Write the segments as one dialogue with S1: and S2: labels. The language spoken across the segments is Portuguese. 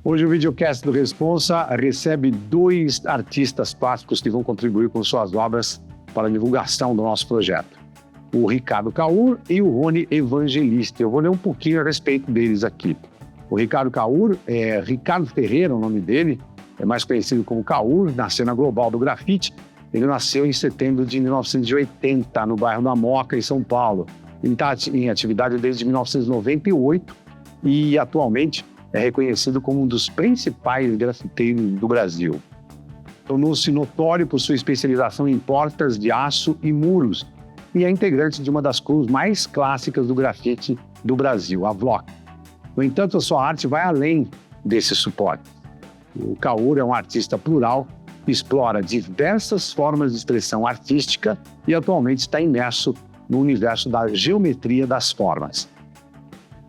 S1: Hoje o videocast do Responsa recebe 2 artistas plásticos que vão contribuir com suas obras para a divulgação do nosso projeto. O Ricardo Caur e o Rony Evangelista. Eu vou ler um pouquinho a respeito deles aqui. O Ricardo Caur é Ricardo Ferreira, o nome dele, é mais conhecido como Caur, na cena global do grafite. Ele nasceu em setembro de 1980, no bairro da Moca, em São Paulo. Ele está em atividade desde 1998 e atualmente é reconhecido como um dos principais grafiteiros do Brasil. Tornou-se notório por sua especialização em portas de aço e muros e é integrante de uma das crews mais clássicas do grafite do Brasil, a Vlock. No entanto, a sua arte vai além desse suporte. O Caur é um artista plural que explora diversas formas de expressão artística e atualmente está imerso no universo da geometria das formas.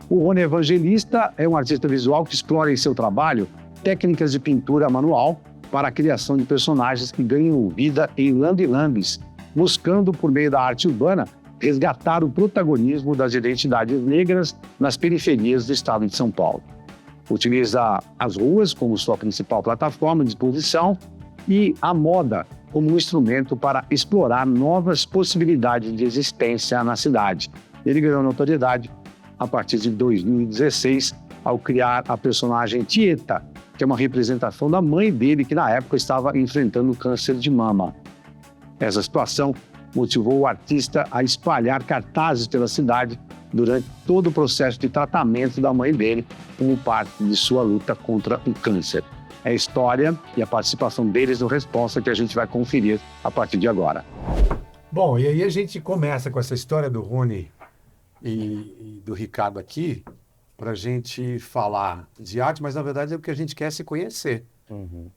S1: O Rony Evangelista é um artista visual que explora em seu trabalho técnicas de pintura manual para a criação de personagens que ganham vida em lambe-lambes, buscando, por meio da arte urbana, resgatar o protagonismo das identidades negras nas periferias do estado de São Paulo. Utiliza as ruas como sua principal plataforma de exposição e a moda como um instrumento para explorar novas possibilidades de existência na cidade. Ele ganhou notoriedade a partir de 2016 ao criar a personagem Tieta, que é uma representação da mãe dele, que na época estava enfrentando câncer de mama. Essa situação motivou o artista a espalhar cartazes pela cidade durante todo o processo de tratamento da mãe dele, como parte de sua luta contra o câncer. É a história e a participação deles no Responsa que a gente vai conferir a partir de agora.
S2: Bom, e aí a gente começa com essa história do Rony e do Ricardo aqui, para a gente falar de arte, mas na verdade é porque a gente quer se conhecer.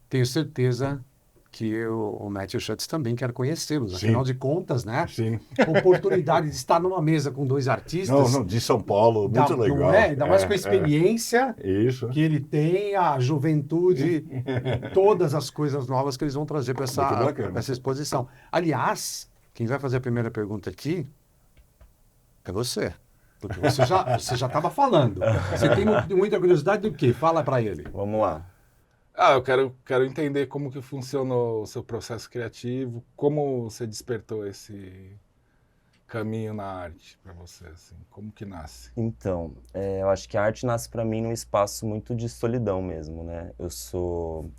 S2: Tenho certeza que o Matthew Schutz também quer conhecê-los. Afinal de contas, né?
S3: Sim.
S2: Oportunidade de estar numa mesa com 2 artistas.
S3: Não, de São Paulo, muito legal.
S2: Não é? Ainda mais com a experiência
S3: Isso.
S2: que ele tem, a juventude, todas as coisas novas que eles vão trazer para essa exposição. Aliás, quem vai fazer a primeira pergunta aqui é você. Porque você já estava falando. Você tem muita curiosidade do quê? Fala para ele.
S4: Vamos lá.
S5: Eu quero entender como que funcionou o seu processo criativo, como você despertou esse caminho na arte para você, assim, como que nasce?
S4: Então, eu acho que a arte nasce para mim num espaço muito de solidão mesmo, né?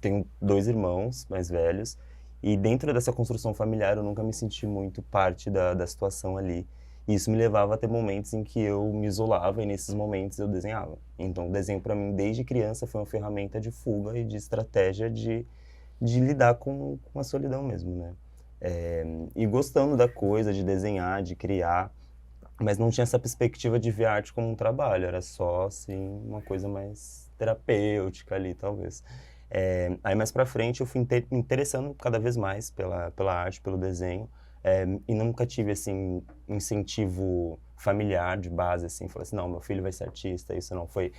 S4: Tenho 2 irmãos mais velhos e dentro dessa construção familiar eu nunca me senti muito parte da situação ali. E isso me levava a ter momentos em que eu me isolava e nesses momentos eu desenhava. Então o desenho para mim desde criança foi uma ferramenta de fuga e de estratégia de lidar com a solidão mesmo, né? E gostando da coisa, de desenhar, de criar, mas não tinha essa perspectiva de ver a arte como um trabalho, era só assim uma coisa mais terapêutica ali talvez. Aí mais pra frente eu fui me interessando cada vez mais pela arte, pelo desenho, e nunca tive assim incentivo familiar de base, assim, falei assim, não, meu filho vai ser artista, isso não foi,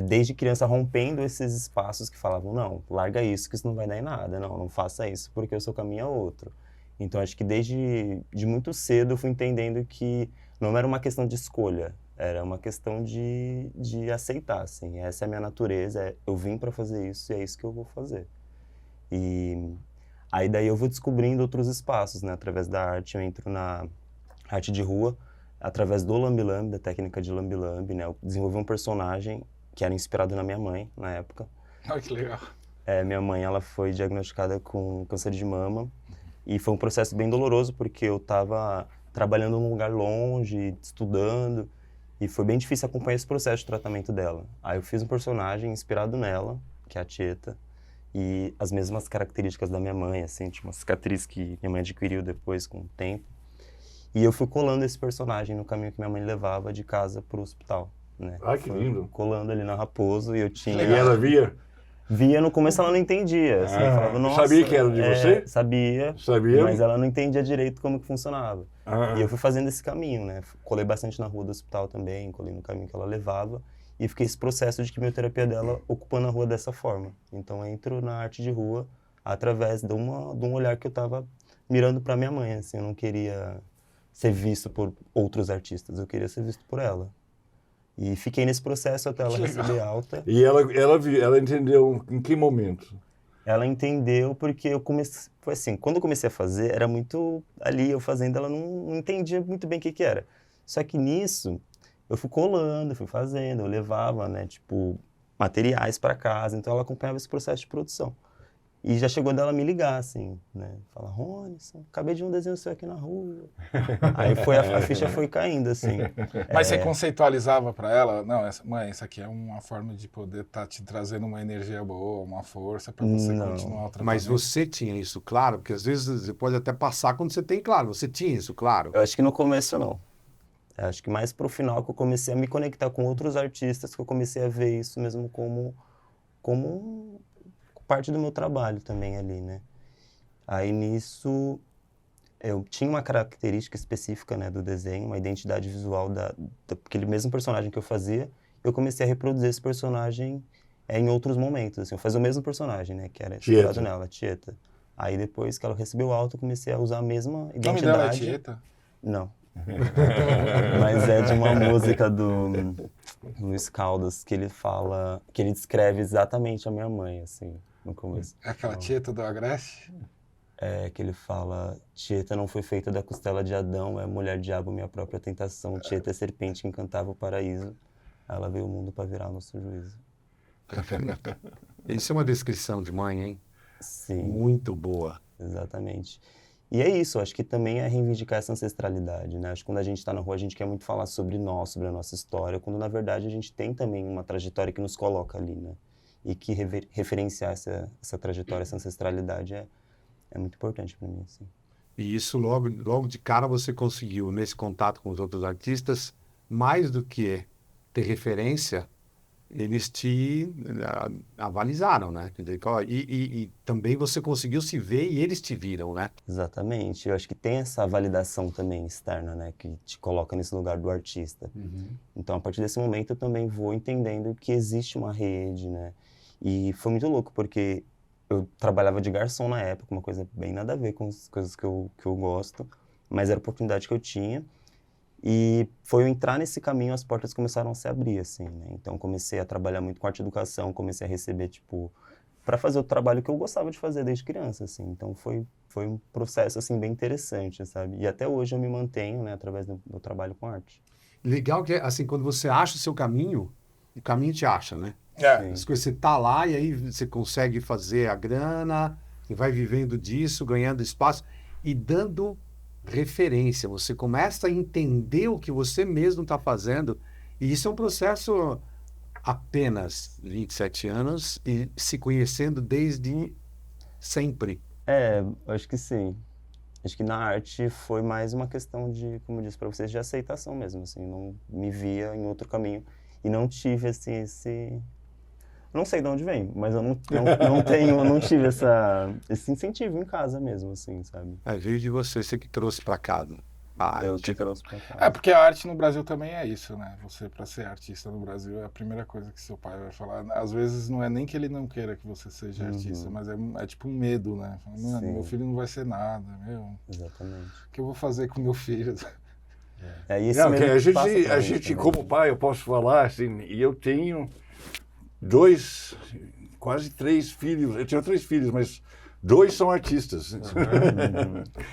S4: desde criança rompendo esses espaços que falavam, não, larga isso que isso não vai dar em nada, não faça isso porque o seu caminho é outro. Então acho que desde muito cedo eu fui entendendo que não era uma questão de escolha, era uma questão de aceitar, assim, essa é a minha natureza, eu vim para fazer isso e é isso que eu vou fazer. E aí daí eu vou descobrindo outros espaços, né? Através da arte, eu entro na arte de rua, através do lambe-lambe, da técnica de lambe-lambe, né? Eu desenvolvi um personagem que era inspirado na minha mãe, na época.
S5: Olha que legal.
S4: Minha mãe, ela foi diagnosticada com câncer de mama e foi um processo bem doloroso porque eu estava trabalhando num lugar longe, estudando, e foi bem difícil acompanhar esse processo de tratamento dela. Aí eu fiz um personagem inspirado nela, que é a Tieta, e as mesmas características da minha mãe, assim, tinha uma cicatriz que minha mãe adquiriu depois com o tempo. E eu fui colando esse personagem no caminho que minha mãe levava de casa pro hospital, né?
S3: Ai, que lindo.
S4: Colando ali na Raposo e eu tinha...
S3: E ela via?
S4: Via, no começo ela não entendia, assim, falava, nossa...
S3: Sabia que era de você?
S4: Sabia, mas ela não entendia direito como que funcionava. E eu fui fazendo esse caminho, né? Colei bastante na rua do hospital também, colei no caminho que ela levava. E fiquei esse processo de quimioterapia dela ocupando a rua dessa forma. Então eu entro na arte de rua através de um olhar que eu estava mirando para minha mãe, assim, eu não queria ser visto por outros artistas, eu queria ser visto por ela. E fiquei nesse processo até ela receber alta.
S3: E ela entendeu em que momento?
S4: Ela entendeu porque eu comecei... Foi assim, quando eu comecei a fazer, era muito ali, eu fazendo, ela não entendia muito bem o que era. Só que nisso, eu fui colando, fui fazendo, eu levava, né, tipo, materiais para casa, então ela acompanhava esse processo de produção. E já chegou dela me ligar, assim, né? Falar, Rony, acabei de ver um desenho seu aqui na rua. Aí a ficha foi caindo, assim.
S5: Mas você conceitualizava para ela, não, mãe, isso aqui é uma forma de poder estar te trazendo uma energia boa, uma força para você continuar o tratamento.
S2: Mas você tinha isso claro? Porque às vezes você pode até passar quando você tem claro. Você tinha isso claro?
S4: Eu acho que no começo não. Eu acho que mais pro final que eu comecei a me conectar com outros artistas, que eu comecei a ver isso mesmo como parte do meu trabalho também ali, né? Aí nisso, eu tinha uma característica específica, né, do desenho, uma identidade visual daquele mesmo personagem que eu fazia. Eu comecei a reproduzir esse personagem em outros momentos, assim. Eu fazia o mesmo personagem, né, que era inspirado nela, a Tieta. Aí depois que ela recebeu alta, eu comecei a usar a mesma identidade.
S5: O nome dela é Tieta?
S4: Não. Mas é de uma música do Luiz Caldas que ele fala, que ele descreve exatamente a minha mãe, assim, no começo.
S5: É aquela Tieta do Agreste?
S4: É que ele fala, Tieta não foi feita da costela de Adão, é mulher diabo, minha própria tentação. Tieta é serpente que encantava o paraíso. Ela veio ao mundo para virar nosso juízo.
S2: Isso é uma descrição de mãe, hein?
S4: Sim.
S2: Muito boa.
S4: Exatamente. E é isso, acho que também é reivindicar essa ancestralidade, né? Acho que quando a gente está na rua, a gente quer muito falar sobre nós, sobre a nossa história, quando na verdade a gente tem também uma trajetória que nos coloca ali, né? E que referenciar essa trajetória, essa ancestralidade é muito importante para mim, assim.
S2: E isso logo de cara você conseguiu, nesse contato com os outros artistas, mais do que ter referência, eles te avalizaram, né? E também você conseguiu se ver e eles te viram, né?
S4: Exatamente. Eu acho que tem essa validação também externa, né? Que te coloca nesse lugar do artista. Então, a partir desse momento, eu também vou entendendo que existe uma rede, né? E foi muito louco, porque eu trabalhava de garçom na época, uma coisa bem nada a ver com as coisas que eu gosto, mas era a oportunidade que eu tinha. E foi eu entrar nesse caminho, as portas começaram a se abrir, assim, né? Então, comecei a trabalhar muito com arte e educação, comecei a receber, tipo, para fazer o trabalho que eu gostava de fazer desde criança, assim. Então, foi um processo, assim, bem interessante, sabe? E até hoje eu me mantenho, né, através do meu trabalho com arte.
S2: Legal que, assim, quando você acha o seu caminho, o caminho te acha, né?
S5: É.
S2: As coisas, você tá lá e aí você consegue fazer a grana, e vai vivendo disso, ganhando espaço e dando referência. Você começa a entender o que você mesmo está fazendo. E isso é um processo apenas 27 anos e se conhecendo desde sempre.
S4: Eu acho que sim. Acho que na arte foi mais uma questão de, como eu disse para vocês, de aceitação mesmo, assim. Não me via em outro caminho e não tive, assim, esse... Não sei de onde vem, mas eu não tive esse incentivo em casa mesmo, assim, sabe?
S2: Veio de você que trouxe para cá.
S4: Eu que trouxe pra cá.
S5: É, porque a arte no Brasil também é isso, né? Você, para ser artista no Brasil, é a primeira coisa que seu pai vai falar. Às vezes não é nem que ele não queira que você seja artista, mas é tipo um medo, né? Mano, meu filho não vai ser nada, meu.
S4: Exatamente.
S5: O que eu vou fazer com meu filho?
S4: Isso
S3: Não,
S4: mesmo
S3: que
S4: que passa pra
S3: a
S4: gente
S3: gente
S4: também.
S3: como pai, eu posso falar assim, e eu tenho quase 3 filhos. Eu tenho 3 filhos, mas 2 são artistas.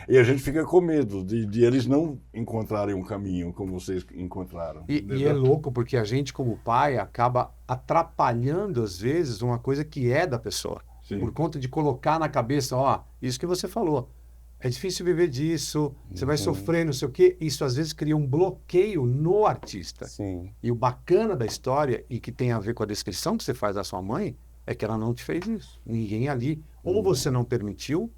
S3: E a gente fica com medo de eles não encontrarem um caminho como vocês encontraram.
S2: E é louco porque a gente, como pai, acaba atrapalhando, às vezes, uma coisa que é da pessoa.
S3: Sim.
S2: Por conta de colocar na cabeça, ó, isso que você falou. É difícil viver disso, você vai sofrer, não sei o quê. Isso, às vezes, cria um bloqueio no artista.
S4: Sim.
S2: E o bacana da história, e que tem a ver com a descrição que você faz da sua mãe, é que ela não te fez isso. Ninguém ali. Ou você não permitiu,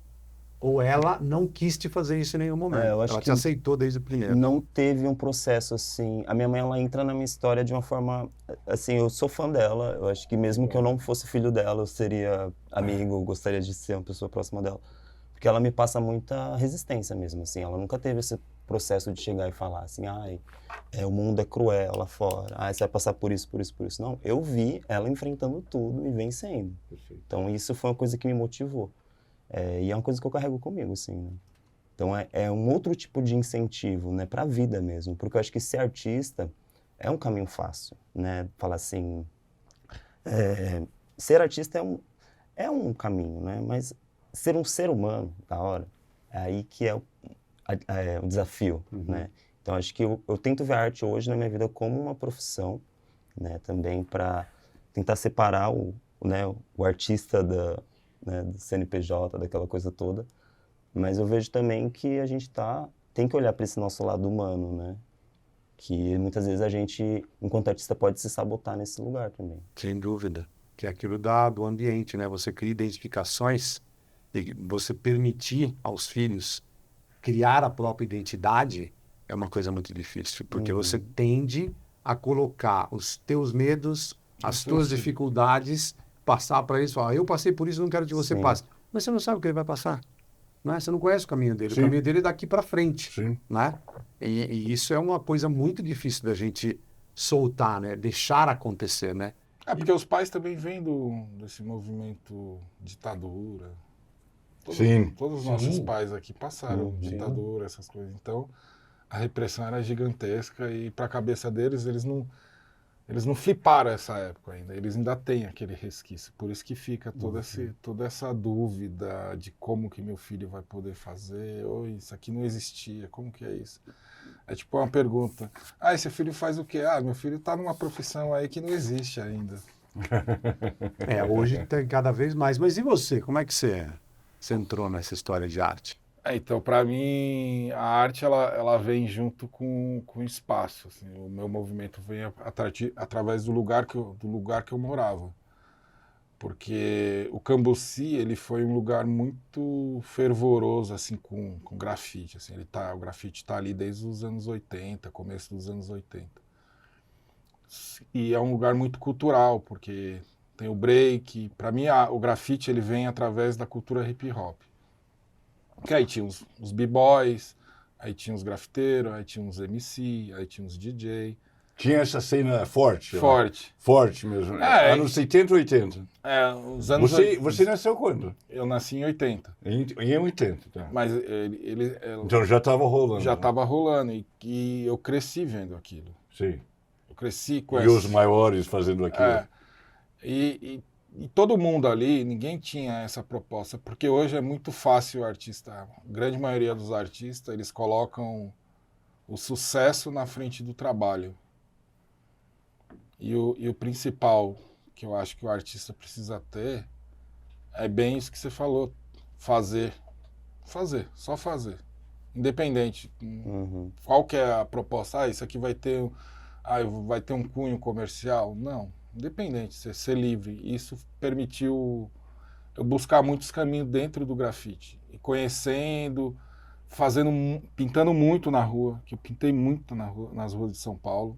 S2: ou ela não quis te fazer isso em nenhum momento.
S4: Eu acho
S2: Ela te
S4: que
S2: aceitou desde o primeiro.
S4: não teve um processo assim. A minha mãe, ela entra na minha história de uma forma, assim, eu sou fã dela. Eu acho que mesmo que eu não fosse filho dela, eu seria amigo, gostaria de ser uma pessoa próxima dela. Porque ela me passa muita resistência mesmo, assim. Ela nunca teve esse processo de chegar e falar assim, o mundo é cruel lá fora, você vai passar por isso, por isso, por isso. Não, eu vi ela enfrentando tudo e vencendo.
S3: Perfeito.
S4: Então isso foi uma coisa que me motivou. E é uma coisa que eu carrego comigo, assim, né? Então é um outro tipo de incentivo, né, para a vida mesmo. Porque eu acho que ser artista é um caminho fácil, né? Falar assim, ser artista é um caminho, né? Mas ser um ser humano, da hora, é aí que é o desafio, né? Então, acho que eu tento ver a arte hoje na minha vida como uma profissão, né? Também para tentar separar né, o artista né, do CNPJ, daquela coisa toda. Mas eu vejo também que a gente tem que olhar para esse nosso lado humano, né? Que muitas vezes a gente, enquanto artista, pode se sabotar nesse lugar também.
S2: Sem dúvida. Que é aquilo do ambiente, né? Você cria identificações e você permitir aos filhos criar a própria identidade é uma coisa muito difícil, porque você tende a colocar os teus medos, as tuas dificuldades, passar para eles e falar, eu passei por isso, não quero que você
S4: Sim.
S2: passe. Mas você não sabe o que ele vai passar. Não é? Você não conhece o caminho dele.
S3: Sim.
S2: O caminho dele é daqui para frente.
S3: Sim.
S2: Né? E isso é uma coisa muito difícil da gente soltar, né? Deixar acontecer, né?
S5: Porque os pais também vêm desse movimento ditadura.
S3: Sim.
S5: Todos os nossos pais aqui passaram ditadura, essas coisas. Então, a repressão era gigantesca e para a cabeça deles, eles não fliparam essa época ainda. Eles ainda têm aquele resquício. Por isso que fica toda essa dúvida de como que meu filho vai poder fazer. Ou isso aqui não existia, como que é isso? É tipo uma pergunta. Esse filho faz o quê? Meu filho está numa profissão aí que não existe ainda.
S2: Hoje tem cada vez mais. Mas e você? Como é que você entrou nessa história de arte?
S5: Então, para mim, a arte ela vem junto com o espaço. Assim. O meu movimento vem através do lugar que eu morava. Porque o Cambuci, ele foi um lugar muito fervoroso assim, com grafite. Assim. O grafite está ali desde os anos 80, começo dos anos 80. E é um lugar muito cultural, porque tem o break. Para mim, o grafite ele vem através da cultura hip hop. Que aí tinha os b-boys, aí tinha os grafiteiros, aí tinha os MC, aí tinha os DJ.
S3: Tinha essa cena forte.
S5: Forte.
S3: Forte mesmo. Anos 70 e 80.
S5: Os anos...
S3: Você nasceu quando?
S5: Eu nasci em 80.
S3: Em 80, tá.
S5: Mas
S3: Então já estava rolando.
S5: Já estava rolando e eu cresci vendo aquilo.
S3: Sim.
S5: Eu cresci com
S3: E os maiores fazendo aquilo.
S5: E todo mundo ali, ninguém tinha essa proposta, porque hoje é muito fácil o artista, a grande maioria dos artistas, eles colocam o sucesso na frente do trabalho. E o principal que eu acho que o artista precisa ter é bem isso que você falou, só fazer. Independente. Qual que é a proposta? Isso aqui vai ter um cunho comercial? Não. Independente, ser livre. Isso permitiu eu buscar muitos caminhos dentro do grafite. E conhecendo, pintando muito na rua, que eu pintei muito nas ruas de São Paulo.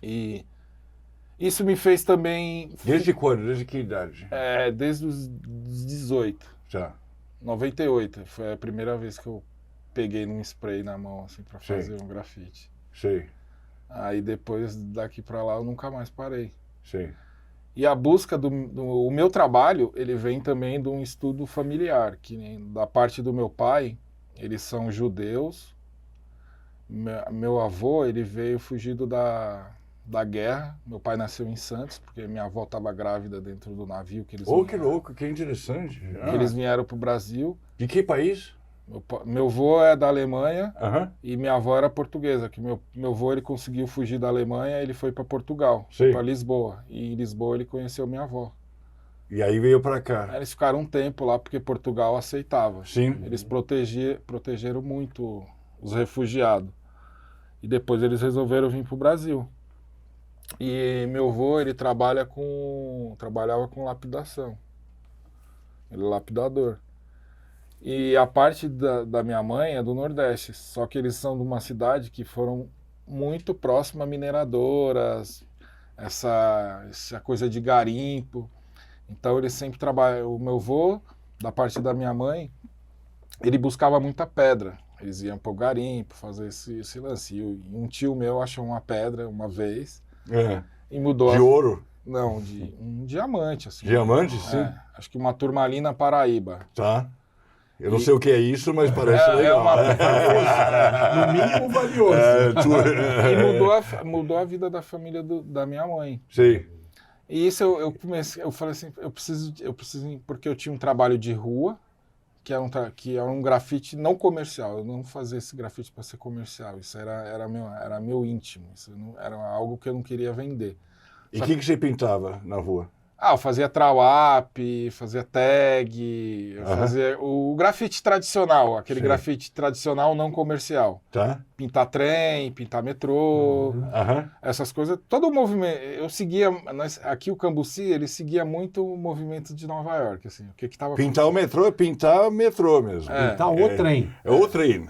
S5: E isso me fez também...
S3: Desde quando? Desde que idade?
S5: Desde os 18.
S3: Já.
S5: 98. Foi a primeira vez que eu peguei num spray na mão, assim, pra fazer um grafite.
S3: Sei.
S5: Aí depois, daqui pra lá, eu nunca mais parei.
S3: Sei.
S5: E a busca o meu trabalho, ele vem também de um estudo familiar, que da parte do meu pai, eles são judeus. Meu avô, ele veio fugido da guerra. Meu pai nasceu em Santos, porque minha avó estava grávida dentro do navio que eles
S3: que louco, que interessante.
S5: Que eles vieram para o Brasil.
S3: De que país?
S5: Meu avô é da Alemanha
S3: e
S5: minha avó era portuguesa. Que meu avô ele conseguiu fugir da Alemanha, ele foi para Portugal, para Lisboa. E em Lisboa ele conheceu minha avó.
S3: E aí veio para cá.
S5: Aí eles ficaram um tempo lá porque Portugal aceitava.
S3: Sim.
S5: Eles protegeram muito os refugiados. E depois eles resolveram vir para o Brasil. E meu avô ele trabalhava com lapidação. Ele é lapidador. E a parte da minha mãe é do Nordeste, só que eles são de uma cidade que foram muito próxima a mineradoras, essa coisa de garimpo. Então eles sempre trabalham. O meu avô, da parte da minha mãe, ele buscava muita pedra. Eles iam para o garimpo fazer esse lance. E um tio meu achou uma pedra uma vez e mudou.
S3: De ouro?
S5: Não, de um diamante. Assim.
S3: Diamante, sim.
S5: Acho que uma turmalina Paraíba.
S3: Tá. Eu não sei o que é isso, mas parece legal.
S2: No mínimo valioso.
S5: E mudou a vida da família da minha mãe.
S3: Sei.
S5: E isso eu falei assim, eu preciso, porque eu tinha um trabalho de rua, que era um grafite não comercial. Eu não fazia esse grafite para ser comercial. Isso era meu íntimo. Isso era algo que eu não queria vender.
S3: E o que você pintava na rua?
S5: Eu fazia trawap, fazia tag, eu fazia o grafite tradicional, aquele grafite tradicional não comercial.
S3: Tá.
S5: Pintar trem, pintar metrô, essas coisas. Todo o movimento, eu seguia, aqui o Cambuci, ele seguia muito o movimento de Nova York, assim, o que tava
S3: Pintar o metrô é pintar o metrô mesmo.
S2: Pintar o trem.
S3: É o trem,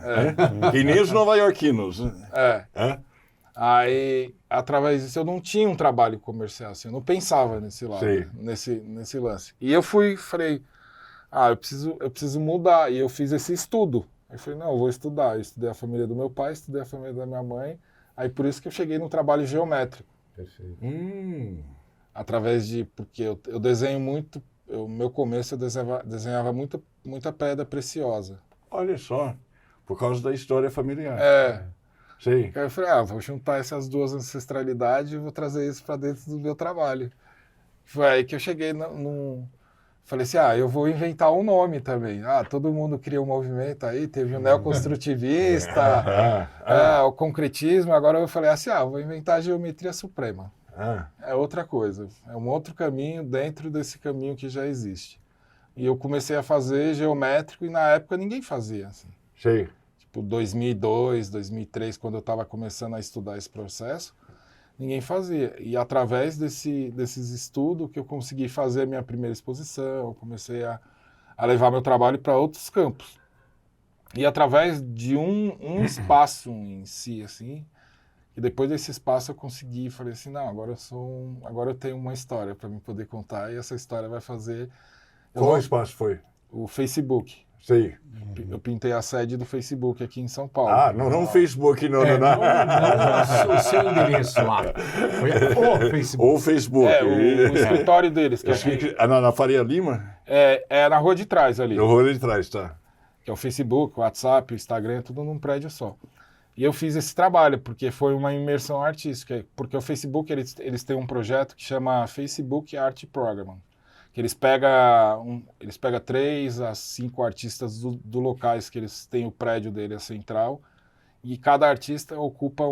S3: que nem os nova-iorquinos.
S5: Aí, através disso, eu não tinha um trabalho comercial, assim, eu não pensava nesse lado, nesse lance. E eu falei, eu preciso mudar. E eu fiz esse estudo. Eu falei, não, eu vou estudar. Eu estudei a família do meu pai, estudei a família da minha mãe. Aí, por isso que eu cheguei no trabalho geométrico.
S2: Perfeito.
S5: Porque eu desenho muito, meu começo eu desenhava muita pedra preciosa.
S3: Olha só, por causa da história familiar.
S5: Aí eu falei, vou juntar essas duas ancestralidades e vou trazer isso para dentro do meu trabalho. Foi aí que eu cheguei falei assim, eu vou inventar um nome também. Todo mundo cria um movimento aí, teve o neoconstrutivista, o concretismo, agora eu falei assim, vou inventar a geometria suprema. É outra coisa, é um outro caminho dentro desse caminho que já existe. E eu comecei a fazer geométrico e na época ninguém fazia. Assim.
S3: Sei.
S5: 2002, 2003, quando eu estava começando a estudar esse processo, ninguém fazia. E através desses estudos que eu consegui fazer a minha primeira exposição, eu comecei a levar meu trabalho para outros campos. E através de um espaço em si, assim, e depois desse espaço eu consegui, falei assim, não, agora eu tenho uma história para me poder contar e essa história vai fazer...
S3: Qual espaço foi?
S5: O Facebook.
S3: Sei.
S5: Eu pintei a sede do Facebook aqui em São Paulo.
S3: Não o Facebook, não.
S2: O seu endereço lá. Foi o Facebook.
S3: Ou o Facebook.
S5: O escritório deles. Que
S3: na Faria Lima?
S5: É na rua de trás ali.
S3: Na rua de trás, tá.
S5: Que é o Facebook, o WhatsApp, o Instagram, tudo num prédio só. E eu fiz esse trabalho, porque foi uma imersão artística. Porque o Facebook, eles têm um projeto que chama Facebook Art Program. Que eles pegam 3 a 5 artistas do locais que eles têm o prédio dele, a central, e cada artista ocupa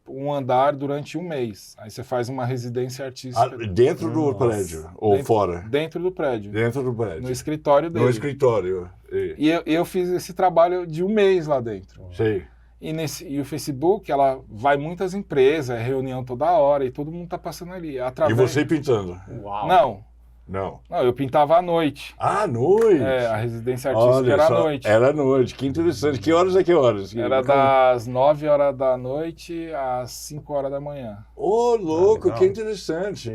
S5: um andar durante um mês. Aí você faz uma residência artística.
S3: Dentro do prédio ou fora?
S5: Dentro do prédio.
S3: Dentro do prédio.
S5: No escritório dele.
S3: No escritório.
S5: E eu fiz esse trabalho de um mês lá dentro.
S3: Sei.
S5: E o Facebook, ela vai muitas empresas, é reunião toda hora, e todo mundo está passando ali.
S3: E você pintando?
S5: Uau. Não, eu pintava à noite.
S3: À noite?
S5: A residência artística era à noite.
S3: Era à noite, que interessante. Que horas a que horas?
S5: Era das 9 horas da noite às 5 horas da manhã.
S3: Ô, louco, que interessante.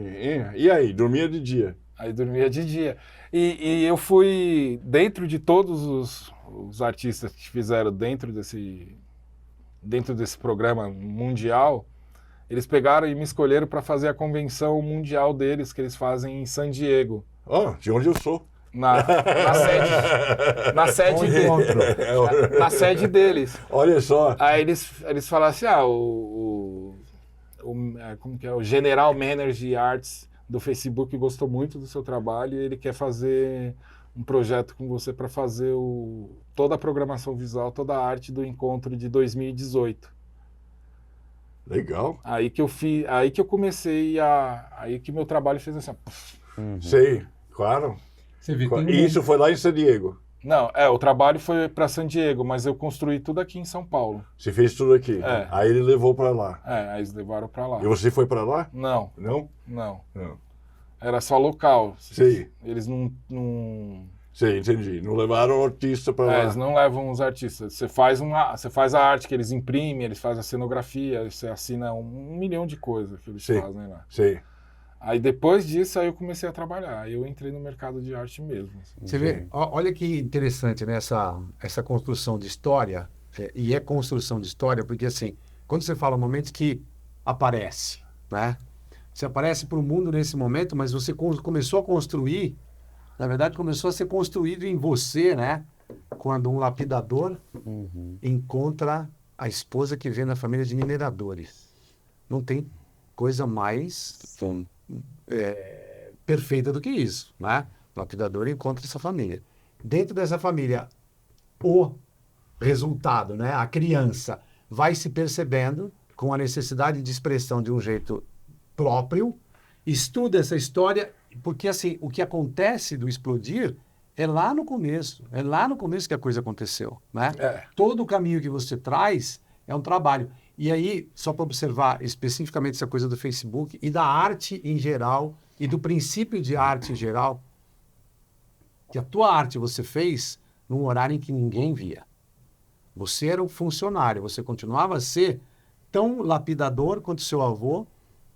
S3: E aí, dormia de dia?
S5: Aí dormia de dia. E eu fui, dentro de todos os artistas que fizeram dentro desse programa mundial, eles pegaram e me escolheram para fazer a convenção mundial deles, que eles fazem em San Diego.
S3: De onde eu sou.
S5: Na sede deles.
S3: Olha só.
S5: Aí eles falaram assim, como que é? O General Manager de Arts do Facebook gostou muito do seu trabalho e ele quer fazer um projeto com você para fazer toda a programação visual, toda a arte do encontro de 2018.
S3: Legal.
S5: Aí que eu comecei aí que meu trabalho fez assim.
S3: Sei, claro.
S2: Você vê,
S3: Isso foi lá em San Diego?
S5: Não, o trabalho foi para San Diego, mas eu construí tudo aqui em São Paulo.
S3: Você fez tudo aqui? Aí ele levou para lá?
S5: Aí eles levaram para lá.
S3: E você foi para lá?
S5: Não.
S3: Não?
S5: Não. Era só local.
S3: Sei.
S5: Eles não...
S3: Sei, entendi. Não levaram o artista para lá.
S5: Eles não levam os artistas. Você faz a arte que eles imprimem, eles fazem a cenografia, você assina 1 milhão de coisas que eles fazem lá.
S3: Sei.
S5: Aí depois disso, aí eu comecei a trabalhar. Aí eu entrei no mercado de arte mesmo. Assim.
S2: Você vê, olha que interessante, né? Essa construção de história, e é construção de história, porque assim, quando você fala momentos que aparece, né? Você aparece para o mundo nesse momento, mas você começou a construir, na verdade começou a ser construído em você, né? quando um lapidador encontra a esposa que vem na família de mineradores. Não tem coisa mais perfeita do que isso, né? O lapidador encontra essa família. Dentro dessa família, o resultado, né? A criança vai se percebendo com a necessidade de expressão de um jeito próprio, estuda essa história, porque assim, o que acontece do explodir é lá no começo que a coisa aconteceu, né? Todo o caminho que você traz é um trabalho. E aí, só para observar especificamente essa coisa do Facebook e da arte em geral, e do princípio de arte em geral, que a tua arte você fez num horário em que ninguém via. Você era um funcionário, você continuava a ser tão lapidador quanto seu avô,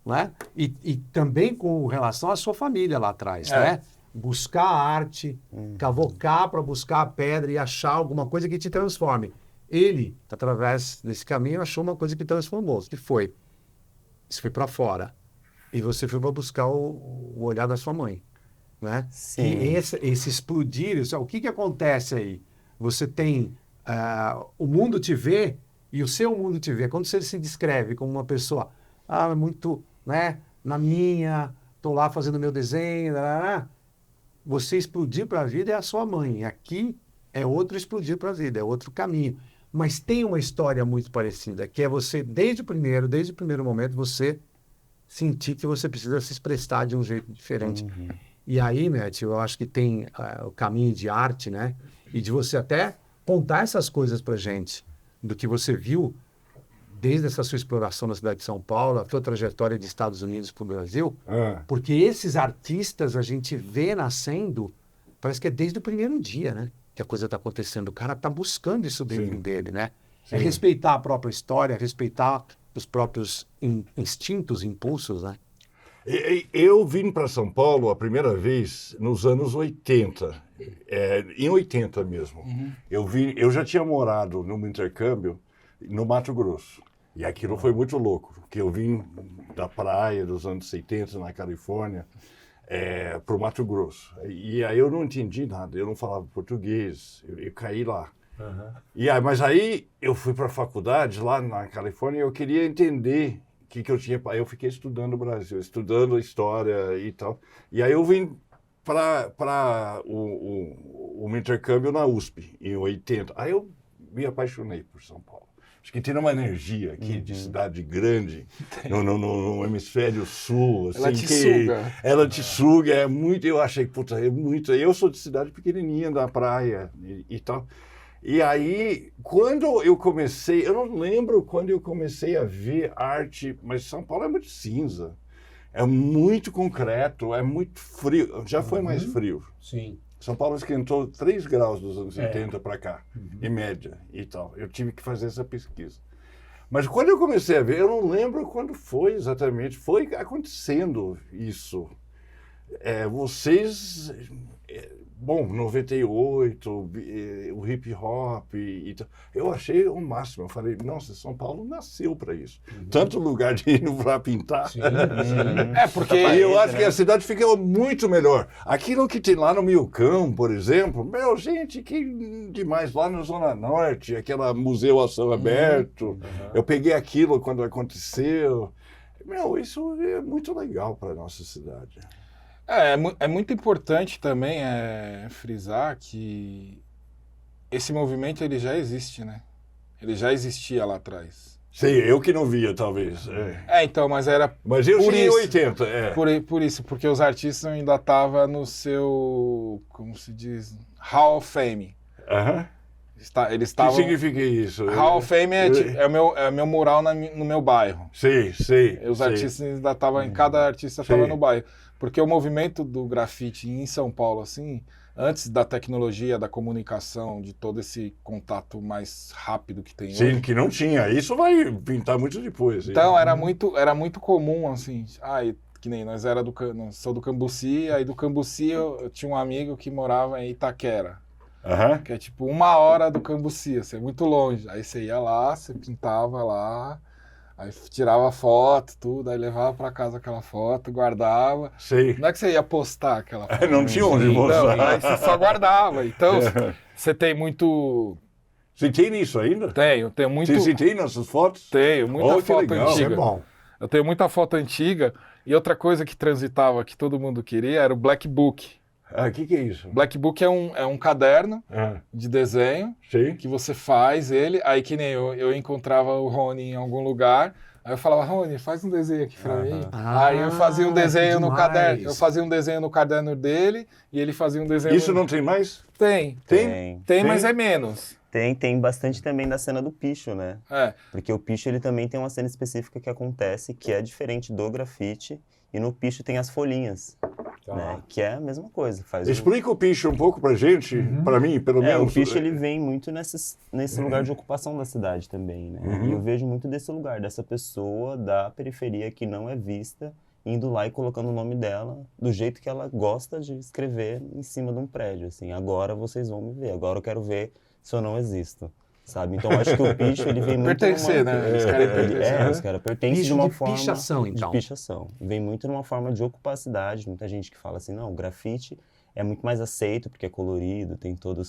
S2: né? E também com relação à sua família lá atrás, né? Buscar a arte, cavocar para buscar a pedra e achar alguma coisa que te transforme. Ele, através desse caminho, achou uma coisa que transformou, que foi. Isso foi para fora. E você foi para buscar o olhar da sua mãe, né?
S4: Sim.
S2: E esse explodir, o que acontece aí? Você tem... o mundo te vê e o seu mundo te vê. Quando você se descreve como uma pessoa, muito, né, na minha, estou lá fazendo meu desenho, você explodir para a vida é a sua mãe. Aqui é outro explodir para a vida, é outro caminho. Mas tem uma história muito parecida, que é você, desde o primeiro momento, você sentir que você precisa se expressar de um jeito diferente. E aí, Matt, eu acho que tem o caminho de arte, né? E de você até contar essas coisas pra gente, do que você viu desde essa sua exploração na cidade de São Paulo, a sua trajetória de Estados Unidos para o Brasil, porque esses artistas a gente vê nascendo, parece que é desde o primeiro dia, né? Que a coisa está acontecendo. O cara está buscando isso dentro dele, né? É respeitar a própria história, respeitar os próprios instintos, impulsos, né?
S3: Eu vim para São Paulo a primeira vez nos anos 80, em 80 mesmo. Eu já tinha morado num intercâmbio no Mato Grosso. E aquilo foi muito louco, porque eu vim da praia dos anos 70, na Califórnia, para o Mato Grosso. E aí eu não entendi nada, eu não falava português, eu caí lá. Mas aí eu fui para a faculdade lá na Califórnia e eu queria entender o que eu tinha. Aí eu fiquei estudando o Brasil, estudando história e tal. E aí eu vim para o intercâmbio na USP, em 80. Aí eu me apaixonei por São Paulo. Acho que tem uma energia aqui de cidade grande, no hemisfério sul. Assim,
S5: ela te suga.
S3: Ela te suga, é muito. Eu achei, puta, é muito. Eu sou de cidade pequenininha, da praia e tal. E aí, quando eu comecei, eu não lembro quando eu comecei a ver arte, mas São Paulo é muito cinza. É muito concreto, é muito frio. Já foi mais frio.
S2: Sim.
S3: São Paulo esquentou 3 graus dos anos 80 para cá, em média e tal. Eu tive que fazer essa pesquisa. Mas quando eu comecei a ver, eu não lembro quando foi exatamente. Foi acontecendo isso. Vocês... Bom, 98, o hip hop e tal. Eu achei o máximo. Eu falei, nossa, São Paulo nasceu para isso. Tanto lugar de ir para pintar.
S2: Sim.
S5: Porque
S3: E eu acho que a cidade fica muito melhor. Aquilo que tem lá no Milcão, por exemplo, gente, que demais. Lá na Zona Norte, aquele museu a céu aberto. Eu peguei aquilo quando aconteceu. Isso é muito legal para a nossa cidade.
S5: É muito importante também frisar que esse movimento ele já existe, né? Ele já existia lá atrás.
S3: Sei, eu que não via, talvez.
S5: Então, mas era
S3: Mas eu
S5: por
S3: cheguei em
S5: isso.
S3: 80,
S5: Por isso, porque os artistas ainda estavam no seu, como se diz, Hall of Fame. Eles
S3: O que
S5: estavam...
S3: significa isso?
S5: Hall of Fame é o meu mural no meu bairro.
S3: Sei.
S5: Os artistas ainda estavam, cada artista estava no bairro. Porque o movimento do grafite em São Paulo, assim, antes da tecnologia, da comunicação, de todo esse contato mais rápido que tem hoje.
S3: Sim, que não tinha. Isso vai pintar muito depois.
S5: Então, era muito comum, assim, que nem nós sou do Cambuci, aí do Cambuci eu tinha um amigo que morava em Itaquera. Que é tipo 1 hora do Cambuci, assim, é muito longe. Aí você ia lá, você pintava lá, Aí tirava foto, tudo, aí levava pra casa aquela foto, guardava.
S3: Sei.
S5: Não é que você ia postar aquela foto.
S3: Não tinha onde
S5: Não,
S3: mostrar.
S5: aí você só guardava. Então, você tem muito...
S3: Você tem isso ainda?
S5: Tenho muito...
S3: Você tem nossas fotos?
S5: Tenho, muita
S3: Que
S5: foto
S3: legal.
S2: Isso é
S5: antiga.
S2: bom.
S5: Eu tenho muita foto antiga. E outra coisa que transitava, que todo mundo queria, era o Black Book.
S3: O que é isso?
S5: Black Book é um caderno de desenho
S3: Sei.
S5: que você faz ele. Aí que nem eu encontrava o Rony em algum lugar. Aí eu falava, Rony, faz um desenho aqui pra mim. Aí eu fazia um desenho no
S2: demais.
S5: caderno. Eu fazia um desenho no caderno dele e ele fazia um desenho...
S3: Isso não tem mais?
S5: Tem, mas é menos.
S4: Tem bastante também da cena do picho, né?
S5: É.
S4: Porque o picho, ele também tem uma cena específica que acontece, que é diferente do grafite, e no picho tem as folhinhas, né? Que é a mesma coisa.
S3: Explica o picho um pouco pra gente, pra mim, pelo menos.
S4: O picho, ele vem muito nesse lugar de ocupação da cidade também, né? E eu vejo muito desse lugar, dessa pessoa da periferia que não é vista, indo lá e colocando o nome dela do jeito que ela gosta de escrever em cima de um prédio, assim. Agora vocês vão me ver, agora eu quero ver se eu não existo, sabe? Então, acho que o picho, ele vem muito...
S5: Pertencer, né? Os caras pertencem.
S4: Os caras pertencem
S2: Picho
S4: de uma
S2: de
S4: forma...
S2: pichação, então.
S4: De pichação. Vem muito numa forma de ocupar a cidade. Muita gente que fala assim, não, o grafite é muito mais aceito, porque é colorido, tem toda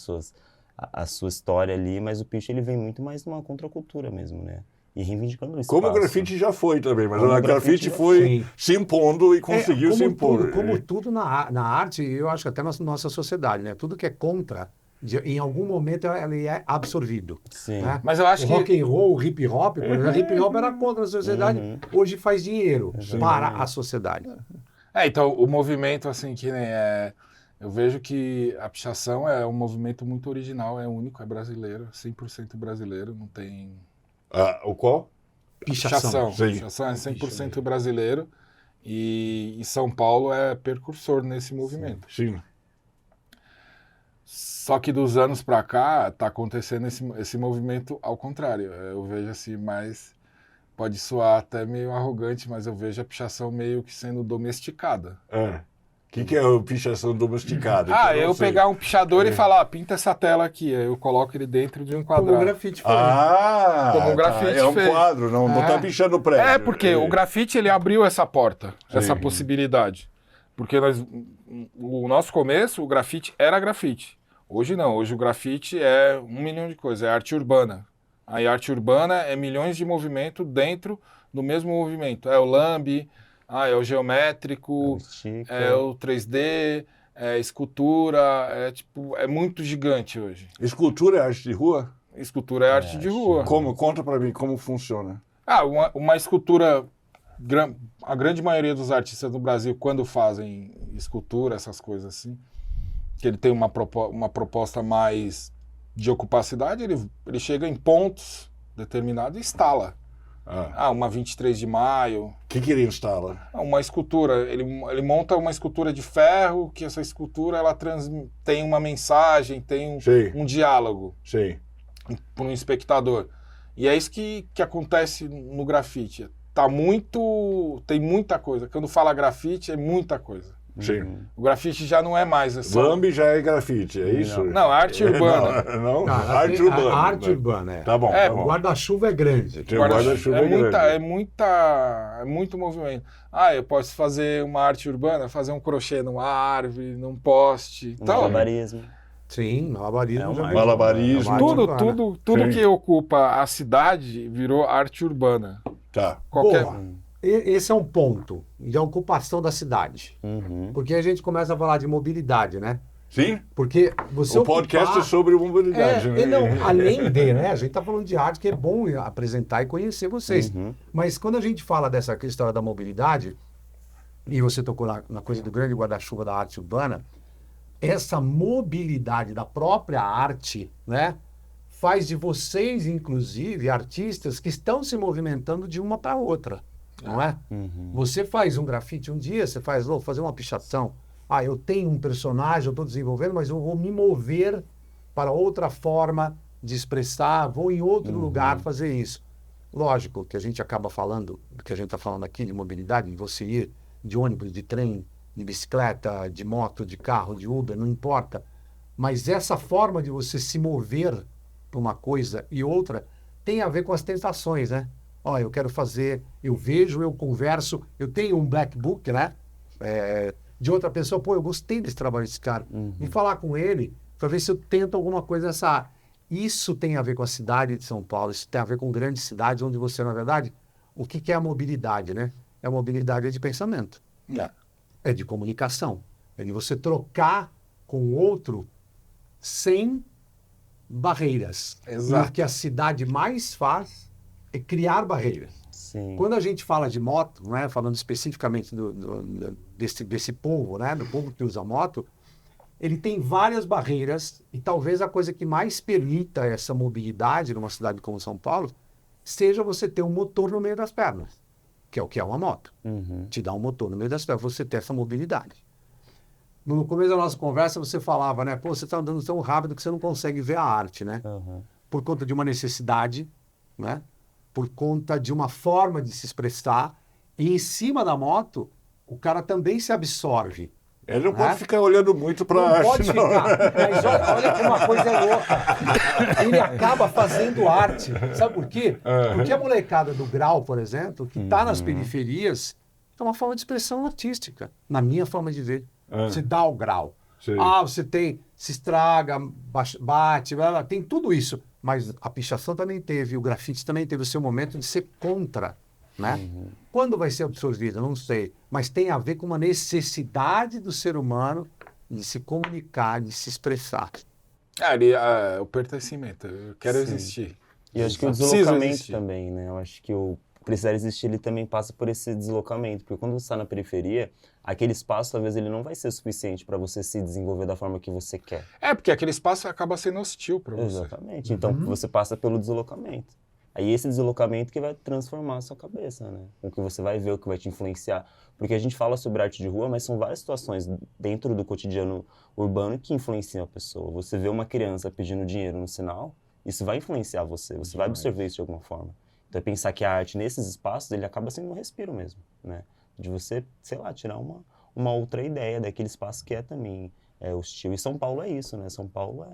S4: a sua história ali, mas o picho, ele vem muito mais numa contracultura mesmo, né? E reivindicando isso.
S3: Como o grafite já foi também, mas
S4: Como
S3: o
S4: o
S3: grafite
S4: grafite
S3: foi
S2: Sim.
S3: se impondo e conseguiu se impor.
S2: Como tudo na arte, eu acho que até na nossa sociedade, né? Tudo que é contra, em algum momento ele é absorvido.
S4: Sim.
S2: Né?
S5: Mas eu acho
S2: o
S5: que...
S2: rock and roll, o hip hop, por exemplo, hip hop era contra a sociedade, hoje faz dinheiro para a sociedade.
S5: Então, o movimento, assim, que nem eu vejo que a pichação é um movimento muito original, é único, é brasileiro, 100% brasileiro, não tem...
S3: O qual?
S2: Pichação.
S3: Sim.
S5: Pichação é 100% brasileiro e São Paulo é precursor nesse movimento.
S3: Sim.
S5: Só que dos anos para cá está acontecendo esse movimento ao contrário. Eu vejo assim, mas pode soar até meio arrogante, mas eu vejo a pichação meio que sendo domesticada.
S3: O que é a pichação domesticada?
S5: Eu pegar um pichador e falar, pinta essa tela aqui, aí eu coloco ele dentro de um
S2: Como o
S5: quadrado.
S2: grafite foi.
S5: Como o grafite
S3: é um
S5: fez.
S3: quadro, não tá pichando prédio.
S5: Porque o grafite ele abriu essa porta, essa possibilidade. Porque o nosso começo, o grafite era grafite. Hoje não, hoje o grafite é 1 milhão de coisas, é arte urbana. Aí a arte urbana é milhões de movimento dentro do mesmo movimento. É o lambe, é o geométrico, é o 3D, é escultura, é muito gigante hoje.
S3: Escultura é arte de rua?
S5: Escultura é arte de rua.
S3: Como? Conta pra mim como funciona.
S5: Uma escultura, a grande maioria dos artistas no Brasil, quando fazem escultura, essas coisas assim, que ele tem uma proposta mais de ocupar a cidade, ele chega em pontos determinados e instala. Uma 23 de maio.
S3: O que ele instala?
S5: Uma escultura. Ele monta uma escultura de ferro, que essa escultura ela tem uma mensagem, tem um diálogo para um espectador. E é isso que acontece no grafite. Tem muita coisa. Quando fala grafite, é muita coisa.
S3: Sim.
S5: O grafite já não é mais assim.
S3: Lambe já é grafite, é isso?
S5: Não, arte urbana.
S3: Não, arte urbana.
S2: A arte urbana,
S3: Tá bom.
S2: O guarda-chuva é grande.
S3: O guarda-chuva é grande.
S5: É muito movimento. Eu posso fazer uma arte urbana, fazer um crochê numa árvore, num poste. Então,
S4: malabarismo.
S2: Sim, malabarismo.
S3: Malabarismo.
S5: Tudo que ocupa a cidade virou arte urbana.
S3: Tá.
S2: Boa. Esse é um ponto de ocupação da cidade. Porque a gente começa a falar de mobilidade, né?
S3: Sim.
S2: Porque você
S3: podcast é sobre mobilidade, né?
S2: Não, além de, né? A gente está falando de arte, que é bom apresentar e conhecer vocês. Mas quando a gente fala dessa história da mobilidade, e você tocou na coisa do grande guarda-chuva da arte urbana, essa mobilidade da própria arte, né? Faz de vocês, inclusive, artistas que estão se movimentando de uma para outra. Não é? Você faz um grafite um dia, você vou fazer uma pichação. Eu tenho um personagem, eu estou desenvolvendo, mas eu vou me mover para outra forma de expressar, vou em outro lugar fazer isso. Lógico que a gente acaba falando, que a gente está falando aqui de mobilidade, de você ir de ônibus, de trem, de bicicleta, de moto, de carro, de Uber, não importa. Mas essa forma de você se mover para uma coisa e outra tem a ver com as tentações, né? Ó, eu quero fazer, eu vejo, eu converso, eu tenho um black book, né? De outra pessoa, pô, eu gostei desse trabalho desse cara. Vou falar com ele para ver se eu tento alguma coisa nessa área. Isso tem a ver com a cidade de São Paulo, isso tem a ver com grandes cidades, onde você, na verdade, o que é a mobilidade, né? A mobilidade de pensamento, é de comunicação, é de você trocar com o outro sem barreiras.
S5: Exato.
S2: E o que a cidade mais faz é criar barreiras.
S4: Sim.
S2: Quando a gente fala de moto, né, falando especificamente desse povo, né, do povo que usa moto, ele tem várias barreiras e talvez a coisa que mais permita essa mobilidade numa cidade como São Paulo seja você ter um motor no meio das pernas, que é o que é uma moto. Te dá um motor no meio das pernas, você ter essa mobilidade. No começo da nossa conversa você falava, né, pô, você está andando tão rápido que você não consegue ver a arte, né? Por conta de uma necessidade, né? Por conta de uma forma de se expressar, e em cima da moto, o cara também se absorve.
S3: Ele não pode ficar olhando muito para a
S2: Não
S3: arte,
S2: pode
S3: não.
S2: ficar, mas olha que uma coisa louca. Ele acaba fazendo arte. Sabe por quê? Porque a molecada do grau, por exemplo, que está nas periferias, é uma forma de expressão artística, na minha forma de ver. Você dá o grau.
S3: Sim.
S2: Você tem, se estraga, bate, blá, blá, tem tudo isso. Mas a pichação também teve, o grafite também teve o seu momento de ser contra, né? Quando vai ser absorvido, não sei. Mas tem a ver com uma necessidade do ser humano de se comunicar, de se expressar.
S5: O pertencimento, eu quero existir.
S4: E eu acho que o
S5: Preciso
S4: deslocamento
S5: existir.
S4: também, né? Eu acho que o precisar existir, ele também passa por esse deslocamento. Porque quando você está na periferia, aquele espaço, talvez, ele não vai ser suficiente para você se desenvolver da forma que você quer.
S5: Porque aquele espaço acaba sendo hostil para você.
S4: Exatamente. Então, você passa pelo deslocamento. Aí esse deslocamento que vai transformar a sua cabeça, né? O que você vai ver, o que vai te influenciar. Porque a gente fala sobre arte de rua, mas são várias situações dentro do cotidiano urbano que influenciam a pessoa. Você vê uma criança pedindo dinheiro no sinal, isso vai influenciar você, você vai absorver isso de alguma forma. Então é pensar que a arte nesses espaços, ele acaba sendo um respiro mesmo, né? De você, sei lá, tirar uma outra ideia daquele espaço que é também hostil. E São Paulo é isso, né? São Paulo